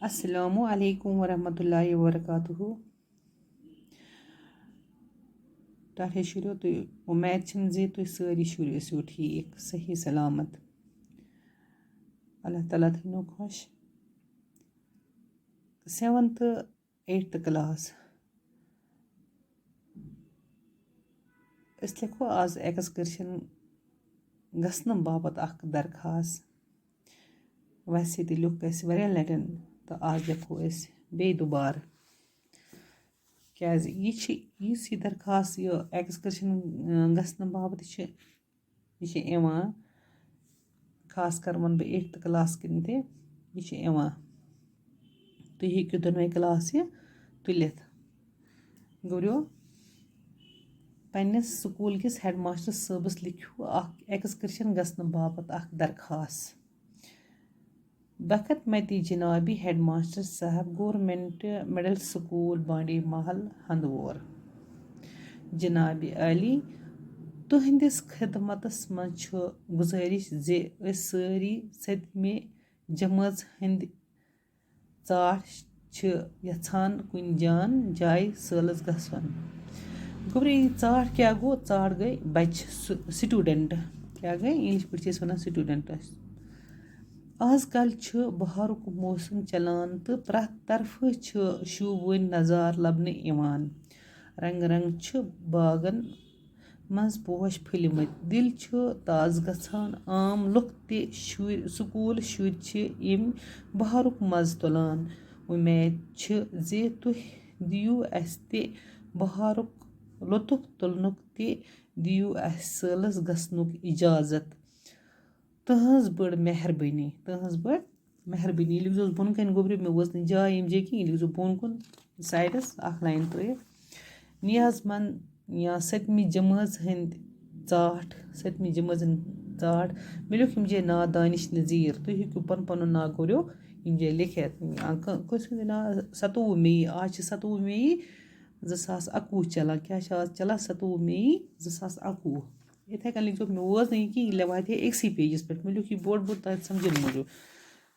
Assalamu alaikum warahmatullahi wabarakatuh. Tare शुरू तो उम्मीद छम जे तो सारी शुरू सो ठीक सही सलामत अल्लाह ताला थीनो खुश 7th 8th क्लास अस लिखो आज एक्सकर्शन गसन बाबत अख दरखास्त वैसे तो लिख अस वारिया लटन तो आज लिखो अस बे दोबार क्या यह दरखास्त यह एक्सकर्शन गसन बाबत यह खास कर वन बह 8th क्लास किन ते यह तुम हेक्यो दोनों क्लास यह तुलित गुरो पन्नस स्कूल किस हेड मास्टर सबस लिखो एक्सकर्शन गसन बाबत दरखास्त बखत मती जनाबी हेड मास्टर साहब गवर्नमेंट मिडल स्कूल बांडी महल हंदवोर जनाबी अली तुहंदिस खिदमतस मज गुजारिश जे सारी 7वीं जमात हंद चाट यछान कुन जान जाय सलस गसन गोबरे चाट क्या गो चाट गई बच स्टूडेंट क्या गई इंग्लिश पे वन स्टूडेंट आजकल बहारुक मौसम चलान तो प्रथ तरफ शूबन नज़ार लबन रंग रंग बागन मज पोश फुलमत दिल ताज गछान आम लुक ते स्कूल शुर बहारुक मज तुलान उम्मीद जे तुह दियो अस ते बहारुक लुत्फ तुलनुक ते दियो अस सलस गसनुक इजाजत तहज बड़ मेहरबानी लिखो बोन कन गोबरे मे वोस न जाय यम जे कि लिखो बोन कुन साइडस अख लाइन त्रित नियाज मन या 7वीं जमात हंद चाट 7वीं जमात चाट मे लिख यम जे ना दानिश नज़ीर तुम हेक्यो पन ना गोरो यम जे लिखित कस ना 27 मई आज 27 मई 2021 चलान क्या आज चलान 27 मई 2021 इथे कन लिखो मे वोस नहीं कि ले वाते एक्सी पेजस पे मे लिख बोर्ड बोर्ड तक समझन मजो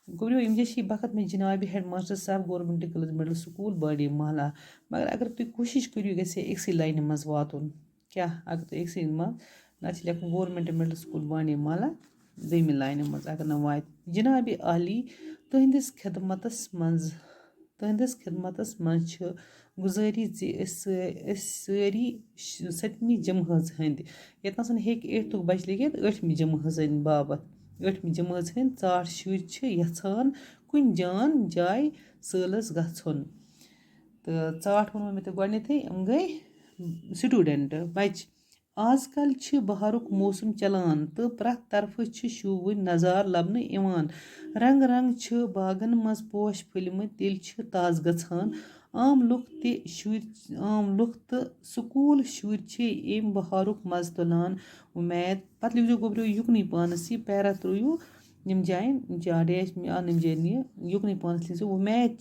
गोबरियो यम जे बखत में जनाब हेड मास्टर साहब गवर्नमेंट गर्ल्स मिडल स्कूल बाड़ी महला मगर अगर तुम कोशिश करियो गसे एक्सी लाइन मज वातुन क्या अगर तुम एक्सी मज ना लिखन गवर्नमेंट मिडल स्कूल बाड़ी महला दोमी लाइन मज अगर ना वात जनाब आली तुहंदिस खिदमतस मज गुजारिश जे सारी 7वीं जमात हंद यतन हेक 8th बच लिखित 8वीं जमात बाबत 8वीं जमात हंद चाट शुर यछान कुन जान जाय सलस गछुन तो चाट वो मे तो गए यम गई स्टूडेंट बच आजकल बहारुक मौसम चलान तो प्रथ तरफ शूबन नज़ार लबन रंग रंग बागन मज पोश फुलमत दिल ताज गछान आम लुक तो स्कूल शुर एम बहारुक मज तुलान उम्मीद पत लिखो गोबरो युकनी पानस यह पैरा त्रुयो यम जायन डैश आन जान युकनी पानस लिखो उम्मीद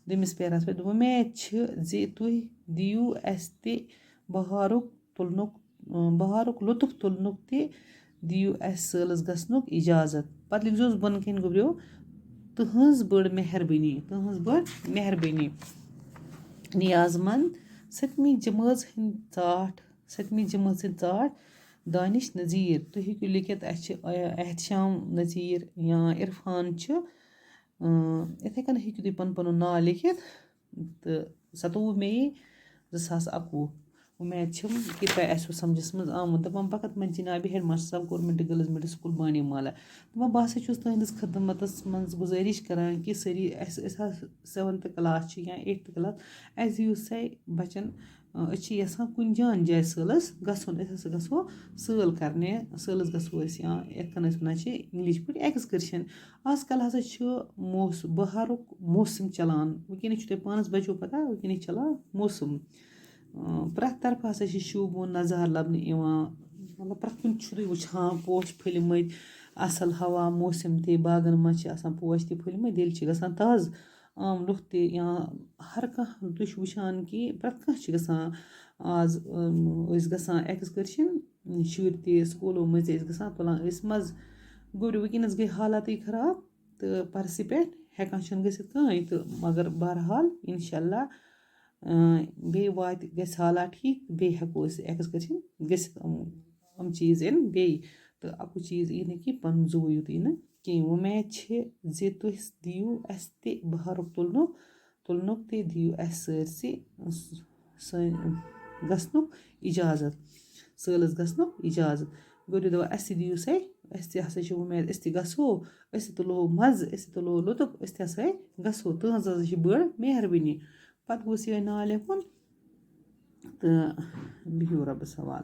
दमिस पैरास पे उम्मीद जे तुह दियो अस ते बहारुक लुत्फ तुलनुक ते दियो अस सलस गसनुक इजाजत पत लिखोस बन कन गोबरो तहज बड़ मेहरबानी नियाजमंद 7वीं जमात हंद चाट दानिश नज़ीर तुम हेक्यो लिखित एहतशाम नज़ीर या इरफान इथे कन हेक्यो तुम पन ना लिखित तो 27 मई 2021 उम्मीद कि तह आसो समझस मज आमुत दपान बखत में जनाब हेड मास्टर साहब गवर्नमेंट गर्ल्स मिडल स्कूल बानी माला दपान बह तुहंदिस खिदमतस मज गुजारिश करान कि सारी 7th क्लास या 8th क्लास अस दियो सा बचन यसान कुन जान जाय सलस गसन गो सल करने सलस गो या यन वन इंग्लिश पे एक्सकर्शन आजकल हसा बहारुक मौसम चलान वुकन तुम पानस बचो पता वुकन चलान मौसम प्रथ तरफ हसा शूबन नज़ार लबन मतलब प्रथ कुन तुम वुचान पोश फुलमत असल हवा मौसम ते बागन मज पोश ते फुलमत दिल गसान ताज आम लुक ते या हर कह तुम वुचान कि प्रथ कह गसान आज गसान एक्सकर्शन शुर ते स्कूलों मज गसान तुलान मज गोबरो वुकनस गई हालात खराब तो परस पे ہٮ۪کان چھُنہٕ گٔژھِتھ کٕہٕنۍ تہٕ مگر بہرحال اِنشاء اللہ بیٚیہِ گژھِ حالات ٹھیٖک بیٚیہِ ہٮ۪کو أسۍ اٮ۪کٕسکرشَن گٔژھِتھ یِم چیٖز یِن بیٚیہِ تہٕ اَکُے چیٖز یی نہٕ کہِ پَنُن زُوٕ یوت یی نہٕ کِہیٖنۍ وۄمید چھِ زِ تُہۍ دِیِو اَسہِ تہِ بہارُک تُلنُک تہِ دِیِو اَسہِ سٲرسٕے سٲنۍ گژھنُک اِجازت سٲلَس گژھنُک اِجازت گوٚو تُہۍ دَپان اَسہِ تہِ دِیِو سا اَسہِ تہِ ہسا چھِ وۄمید أسۍ تہِ گژھو أسۍ تہِ تُلو مَزٕ أسۍ تہِ تُلو لُطُف أسۍ تہِ ہسا گژھو تٕہٕنٛز ہسا چھِ بٔڑ مہربٲنی پَتہٕ گوٚژھ یِہوٚے ناو لیکھُن تہٕ بِہِو رۄبَس حوال